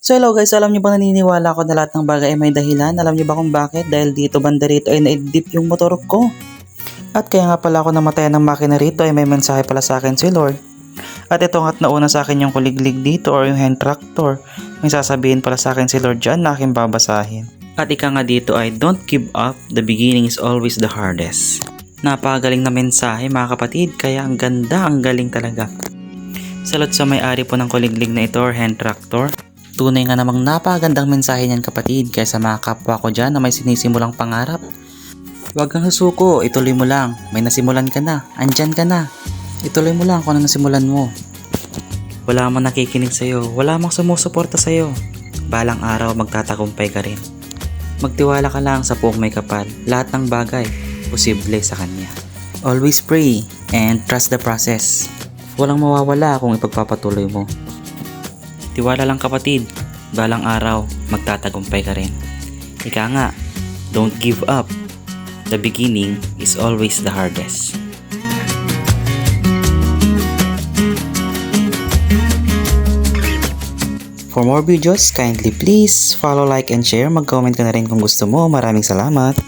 So hello guys, alam niyo ba naniniwala ako na lahat ng bagay ay may dahilan? Alam niyo ba kung bakit? Dahil dito banda rito ay naidip yung motor ko. At kaya nga pala ako namatayan ng makina rito ay may mensahe pala sa akin si Lord. At ito nga't nauna sa akin yung kuliglig dito or yung hand tractor. May sasabihin pala sa akin si Lord dyan na aking babasahin. At ika nga dito ay don't give up, the beginning is always the hardest. Napakagaling na mensahe mga kapatid, kaya ang ganda, ang galing talaga. Salot sa may-ari po ng kuliglig na ito or hand tractor. Tunay nga namang napakagandang mensahe niyan kapatid, kaya sa mga kapwa ko dyan na may sinisimulang pangarap. Huwag kang susuko, ituloy mo lang. May nasimulan ka na, andyan ka na. Ituloy mo lang kung ano nasimulan mo. Wala mang nakikinig sa'yo, wala mang sumusuporta sa'yo. Balang araw magtatagumpay ka rin. Magtiwala ka lang sa Poong may kapal. Lahat ng bagay, posible sa Kanya. Always pray and trust the process. Walang mawawala kung ipagpapatuloy mo. Tiwala lang kapatid, balang araw magtatagumpay ka rin. Ika nga, don't give up. The beginning is always the hardest. For more videos, kindly please follow, like, and share. Mag-comment ka na rin kung gusto mo. Maraming salamat.